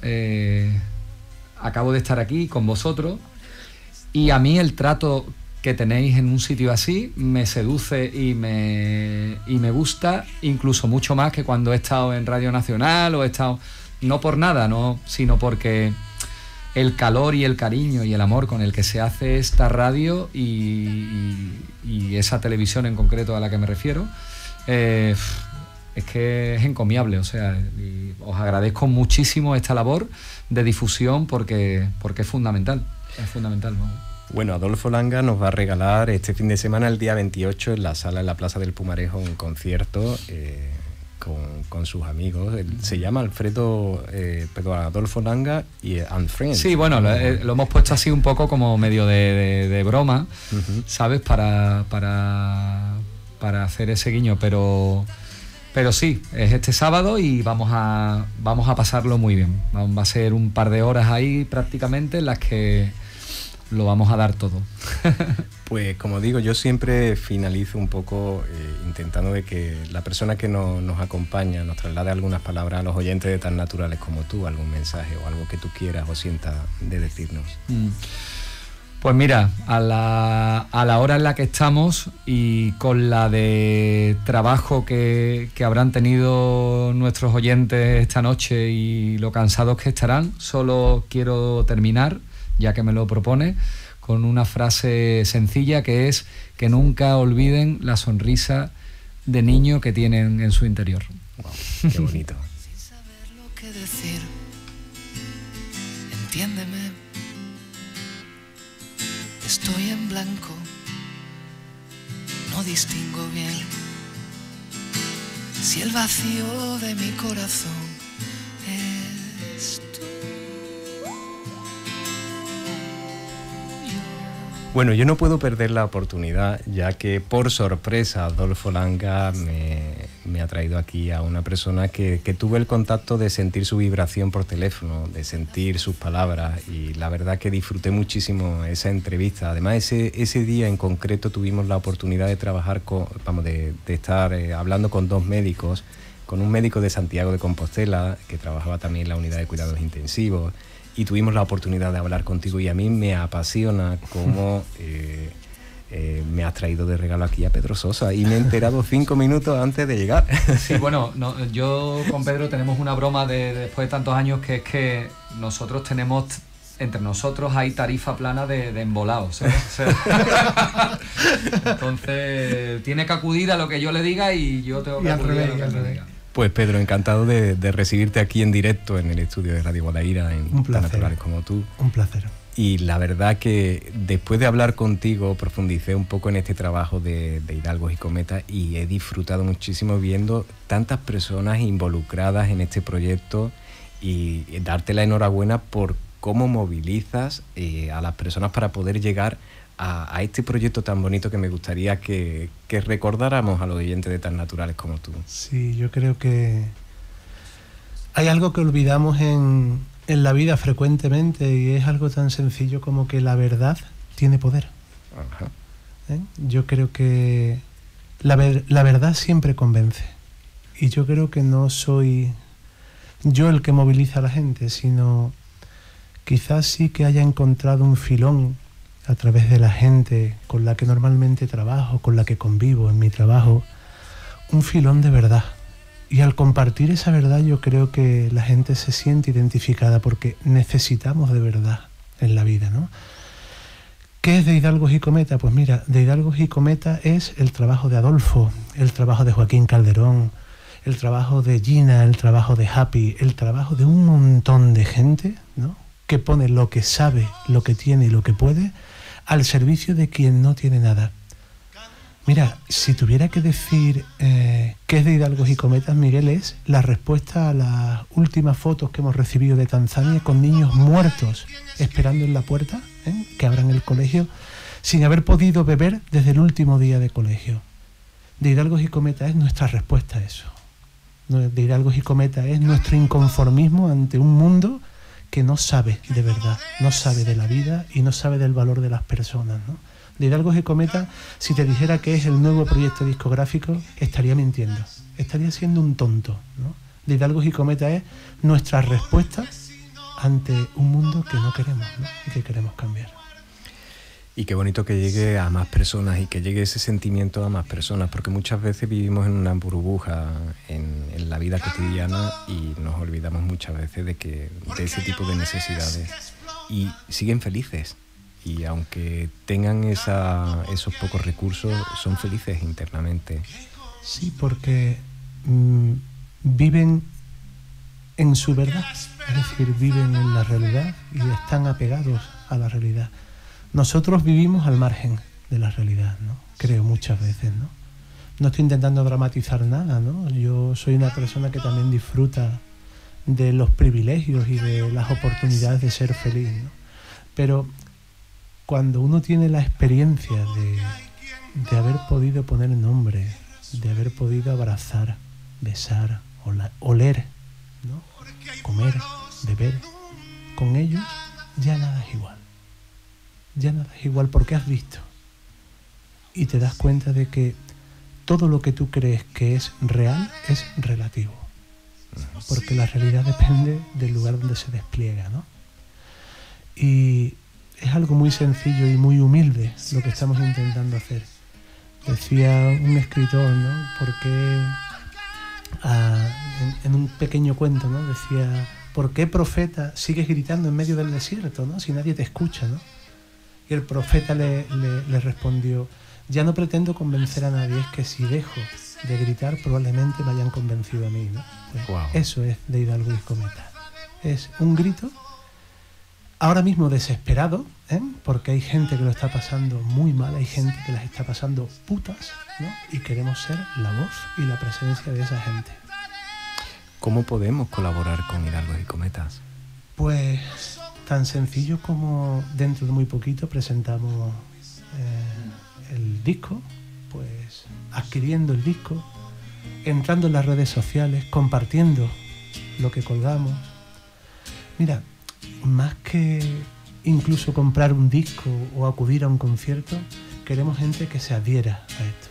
acabo de estar aquí con vosotros, y a mí el trato que tenéis en un sitio así me seduce y me gusta incluso mucho más que cuando he estado en Radio Nacional, o he estado, no por nada, no, sino porque el calor y el cariño y el amor con el que se hace esta radio y esa televisión en concreto a la que me refiero, es que es encomiable. O sea, y os agradezco muchísimo esta labor de difusión, porque es fundamental, vamos. Bueno, Adolfo Langa nos va a regalar este fin de semana, el día 28, en la sala, en la Plaza del Pumarejo, un concierto con sus amigos. Se llama Adolfo Langa and Friends. Sí, bueno, lo hemos puesto así un poco como medio de broma, ¿sabes? Para hacer ese guiño, pero sí, es este sábado y vamos a pasarlo muy bien. Va a ser un par de horas ahí prácticamente en las que lo vamos a dar todo. Pues como digo, yo siempre finalizo un poco intentando de que la persona que nos acompaña nos traslade algunas palabras a los oyentes de Tan Naturales como tú, algún mensaje o algo que tú quieras o sientas de decirnos. Pues mira, a la hora en la que estamos y con la de trabajo que habrán tenido nuestros oyentes esta noche y lo cansados que estarán, solo quiero terminar, ya que me lo propone, con una frase sencilla, que es que nunca olviden la sonrisa de niño que tienen en su interior. Wow, qué bonito. Sin saber lo que decir, entiéndeme, estoy en blanco, no distingo bien si el vacío de mi corazón es tú. Bueno, yo no puedo perder la oportunidad, ya que por sorpresa Adolfo Langa me ha traído aquí a una persona que tuve el contacto de sentir su vibración por teléfono, de sentir sus palabras, y la verdad que disfruté muchísimo esa entrevista. Además, ese día en concreto tuvimos la oportunidad de trabajar de estar hablando con dos médicos, con un médico de Santiago de Compostela que trabajaba también en la unidad de cuidados intensivos, y tuvimos la oportunidad de hablar contigo, y a mí me apasiona cómo me has traído de regalo aquí a Pedro Sosa, y me he enterado 5 minutos antes de llegar. Sí, bueno, yo con Pedro tenemos una broma después de tantos años, que es que nosotros tenemos, entre nosotros hay tarifa plana de embolados, ¿sabes? Entonces tiene que acudir a lo que yo le diga y yo tengo que acudir a lo que él me diga. Pues Pedro, encantado de recibirte aquí en directo en el estudio de Radio Guadaira, en Tan Naturales como tú. Un placer. Y la verdad que después de hablar contigo profundicé un poco en este trabajo de Hidalgos y Cometas, y he disfrutado muchísimo viendo tantas personas involucradas en este proyecto, y darte la enhorabuena por cómo movilizas a las personas para poder llegar a este proyecto tan bonito, que me gustaría que recordáramos a los oyentes de Tan Naturales como tú. Sí, yo creo que hay algo que olvidamos en la vida frecuentemente, y es algo tan sencillo como que la verdad tiene poder. Ajá. Yo creo que la verdad siempre convence, y yo creo que no soy yo el que moviliza a la gente, sino quizás sí que haya encontrado un filón a través de la gente con la que normalmente trabajo, con la que convivo en mi trabajo, un filón de verdad. Y al compartir esa verdad, yo creo que la gente se siente identificada, porque necesitamos de verdad en la vida, ¿no? ¿Qué es de Hidalgos y Cometas? Pues mira, de Hidalgos y Cometas es el trabajo de Adolfo, el trabajo de Joaquín Calderón, el trabajo de Gina, el trabajo de Happy, el trabajo de un montón de gente, ¿no?, que pone lo que sabe, lo que tiene y lo que puede al servicio de quien no tiene nada. Mira, si tuviera que decir qué es de Hidalgos y Cometas, Miguel, es la respuesta a las últimas fotos que hemos recibido de Tanzania con niños muertos esperando en la puerta, que abran el colegio, sin haber podido beber desde el último día de colegio. De Hidalgos y Cometas es nuestra respuesta a eso. De Hidalgos y Cometas es nuestro inconformismo ante un mundo que no sabe de verdad, no sabe de la vida y no sabe del valor de las personas, ¿no? De Hidalgos y Cometas, si te dijera que es el nuevo proyecto discográfico, estaría mintiendo, estaría siendo un tonto, ¿no? De Hidalgos y Cometas es nuestra respuesta ante un mundo que no queremos, ¿no? Y que queremos cambiar. Y qué bonito que llegue a más personas y que llegue ese sentimiento a más personas, porque muchas veces vivimos en una burbuja en la vida cotidiana y nos olvidamos muchas veces de ese tipo de necesidades y siguen felices. Y aunque tengan esos pocos recursos, son felices internamente. Sí, porque viven en su verdad, es decir, viven en la realidad y están apegados a la realidad. Nosotros vivimos al margen de la realidad, ¿no? Creo muchas veces, ¿no? No estoy intentando dramatizar nada, ¿no? Yo soy una persona que también disfruta de los privilegios y de las oportunidades de ser feliz, ¿no? Pero cuando uno tiene la experiencia de haber podido poner nombre, de haber podido abrazar, besar, oler, ¿no? Comer, beber, con ellos ya nada es igual. Ya nada es igual porque has visto y te das cuenta de que todo lo que tú crees que es real es relativo, porque la realidad depende del lugar donde se despliega, ¿no? Y es algo muy sencillo y muy humilde lo que estamos intentando hacer. Decía un escritor, ¿no? Porque en un pequeño cuento, ¿no? Decía, ¿por qué, profeta, sigues gritando en medio del desierto, ¿no? Si nadie te escucha, ¿no? Y el profeta le respondió, ya no pretendo convencer a nadie, es que si dejo de gritar probablemente me hayan convencido a mí, ¿no? Pues wow. Eso es de Hidalgos y Cometas. Es un grito ahora mismo desesperado, porque hay gente que lo está pasando muy mal, hay gente que las está pasando putas, ¿no? Y queremos ser la voz y la presencia de esa gente. ¿Cómo podemos colaborar con Hidalgos y Cometas? Pues tan sencillo como dentro de muy poquito presentamos el disco, pues adquiriendo el disco, entrando en las redes sociales, compartiendo lo que colgamos. Mira, más que incluso comprar un disco o acudir a un concierto, queremos gente que se adhiera a esto.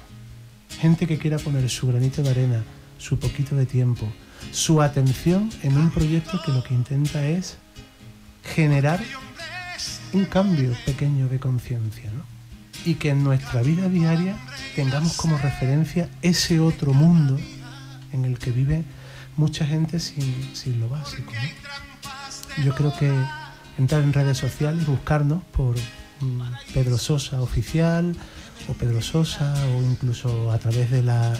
Gente que quiera poner su granito de arena, su poquito de tiempo, su atención en un proyecto que lo que intenta es generar un cambio pequeño de conciencia, ¿no? Y que en nuestra vida diaria tengamos como referencia ese otro mundo en el que vive mucha gente sin lo básico, ¿no? Yo creo que entrar en redes sociales, buscarnos por Pedro Sosa Oficial o Pedro Sosa, o incluso a través de las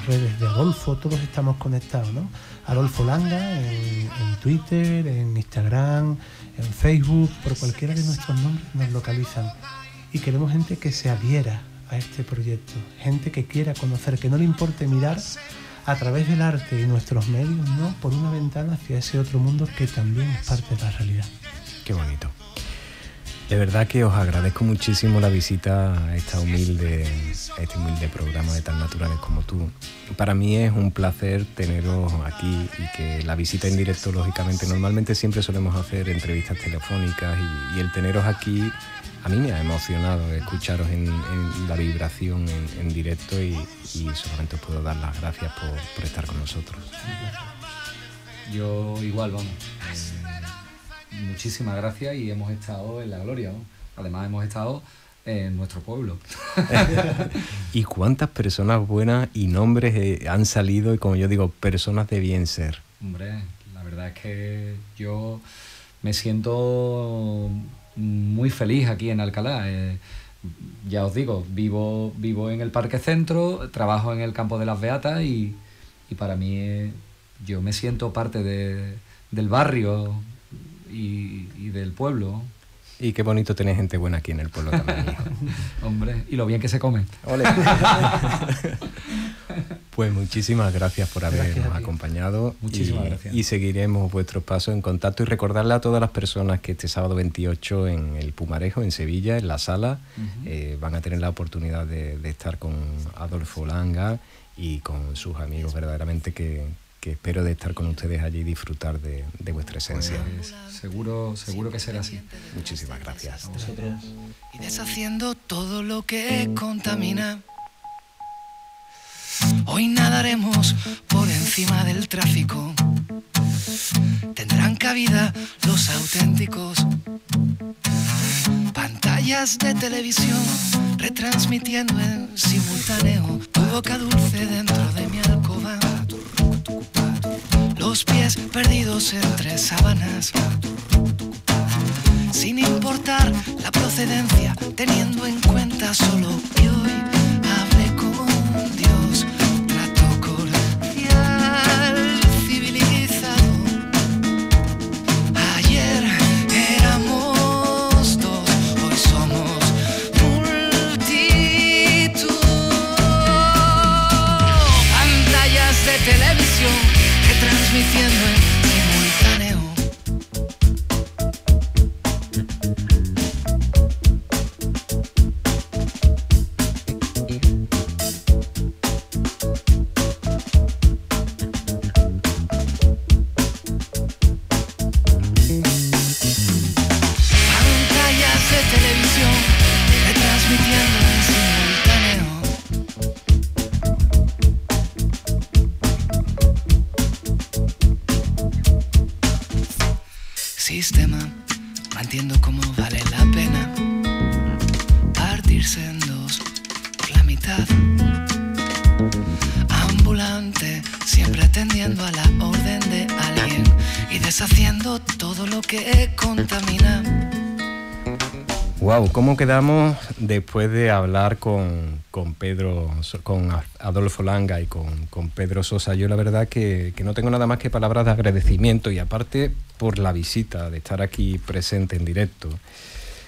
redes de Adolfo, todos estamos conectados, ¿no? Adolfo Langa en Twitter, en Instagram, en Facebook, por cualquiera de nuestros nombres nos localizan. Y queremos gente que se adhiera a este proyecto, gente que quiera conocer, que no le importe mirar a través del arte y nuestros medios, ¿no? Por una ventana hacia ese otro mundo que también es parte de la realidad. Qué bonito. De verdad que os agradezco muchísimo la visita a este humilde programa de tan naturales como tú. Para mí es un placer teneros aquí y que la visita en directo, lógicamente, normalmente siempre solemos hacer entrevistas telefónicas y el teneros aquí a mí me ha emocionado escucharos en la vibración en directo y solamente os puedo dar las gracias por estar con nosotros. Yo igual, vamos. Muchísimas gracias y hemos estado en la gloria, ¿no? Además hemos estado en nuestro pueblo. ¿Y cuántas personas buenas y nombres han salido y, como yo digo, personas de bien ser? Hombre, la verdad es que yo me siento muy feliz aquí en Alcalá. Ya os digo, vivo en el Parque Centro, trabajo en el Campo de las Beatas y para mí yo me siento parte del barrio y del pueblo. Y qué bonito tener gente buena aquí en el pueblo también, hijo. Hombre, y lo bien que se come. Ole. Pues muchísimas gracias por habernos acompañado. Muchísimas gracias. Y seguiremos vuestros pasos en contacto y recordarle a todas las personas que este sábado 28 en el Pumarejo, en Sevilla, en la sala, van a tener la oportunidad de estar con Adolfo Langa y con sus amigos, verdaderamente que espero de estar con ustedes allí y disfrutar de vuestra esencia. Pues, seguro que será así. Muchísimas gracias. A vosotros. Y deshaciendo todo lo que contamina. Hoy nadaremos por encima del tráfico. Tendrán cabida los auténticos. Pantallas de televisión retransmitiendo en simultáneo. Tu boca dulce dentro de mi alcoba. Los pies perdidos entre sábanas. Sin importar la procedencia, teniendo en cuenta solo que hoy hablé con Dios. Trato cordial, civilizado. Ayer éramos dos, hoy somos multitud. Pantallas de televisión retransmitiendo en simultáneo. Pantallas de televisión retransmitiendo en simultáneo. Sistema, mantiendo como vale la pena partirse en dos por la mitad. Ambulante, siempre atendiendo a la orden de alguien y deshaciendo todo lo que contamina. Wow, ¿cómo quedamos después de hablar con Adolfo Langa y con Pedro Sosa? Yo la verdad que no tengo nada más que palabras de agradecimiento y aparte por la visita, de estar aquí presente en directo.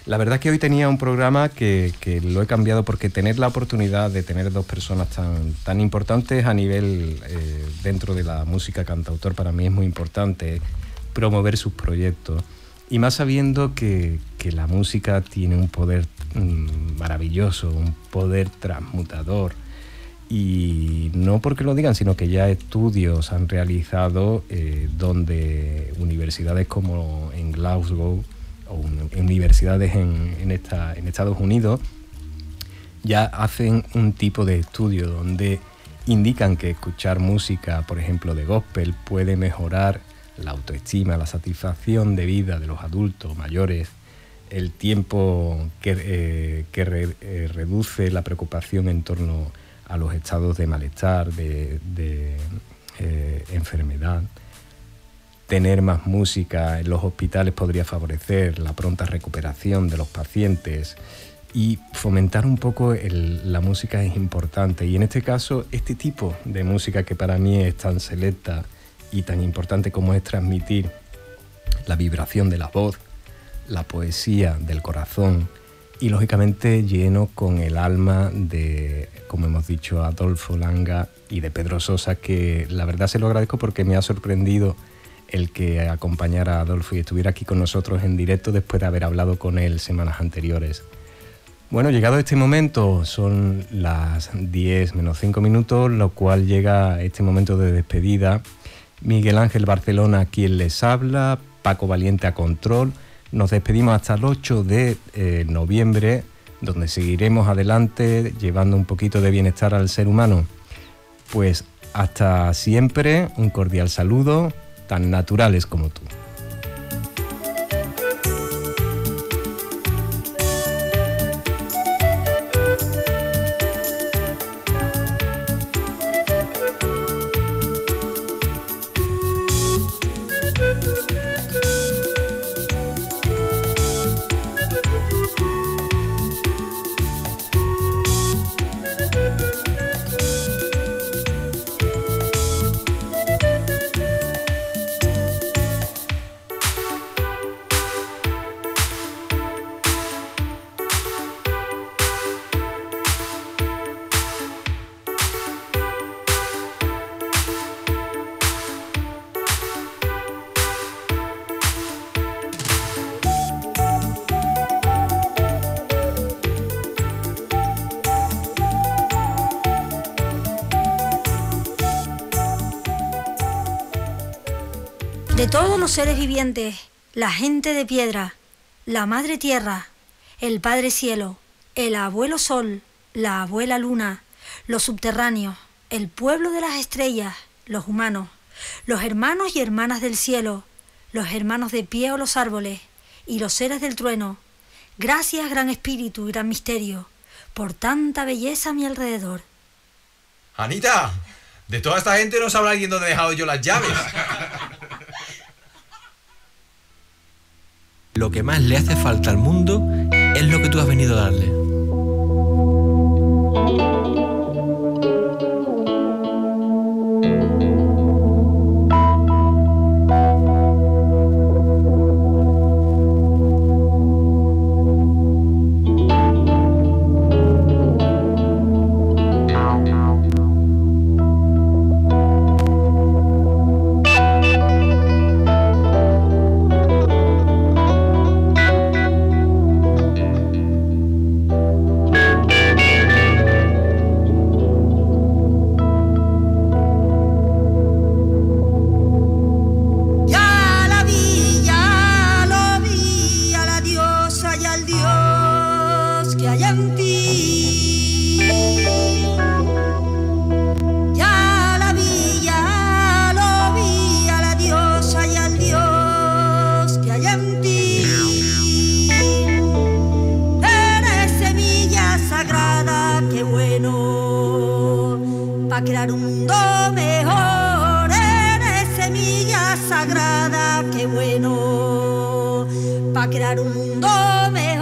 La verdad que hoy tenía un programa que lo he cambiado porque tener la oportunidad de tener dos personas tan importantes a nivel dentro de la música cantautor para mí es muy importante, promover sus proyectos. Y más sabiendo que la música tiene un poder maravilloso, un poder transmutador. Y no porque lo digan, sino que ya estudios han realizado donde universidades como en Glasgow o universidades en Estados Unidos ya hacen un tipo de estudio donde indican que escuchar música, por ejemplo, de gospel puede mejorar la autoestima, la satisfacción de vida de los adultos mayores, el tiempo que reduce la preocupación en torno a los estados de malestar, de enfermedad. Tener más música en los hospitales podría favorecer la pronta recuperación de los pacientes y fomentar un poco la música es importante. Y en este caso, este tipo de música que para mí es tan selecta y tan importante como es transmitir la vibración de la voz, la poesía del corazón y lógicamente lleno con el alma de, como hemos dicho, Adolfo Langa y de Pedro Sosa, que la verdad se lo agradezco porque me ha sorprendido el que acompañara a Adolfo y estuviera aquí con nosotros en directo después de haber hablado con él semanas anteriores. Bueno, llegado este momento, son las 10 menos 5 minutos, lo cual llega este momento de despedida. Miguel Ángel Barcelona, quien les habla, Paco Valiente a control. Nos despedimos hasta el 8 de noviembre, donde seguiremos adelante llevando un poquito de bienestar al ser humano. Pues hasta siempre, un cordial saludo, tan naturales como tú. todos los seres vivientes, la gente de piedra, la madre tierra, el padre cielo, el abuelo sol, la abuela luna, los subterráneos, el pueblo de las estrellas, los humanos, los hermanos y hermanas del cielo, los hermanos de pie o los árboles y los seres del trueno. Gracias, gran espíritu y gran misterio, por tanta belleza a mi alrededor. Anita, de toda esta gente no sabrá alguien dónde he dejado yo las llaves. Lo que más le hace falta al mundo es lo que tú has venido a darle. Para crear un mundo mejor.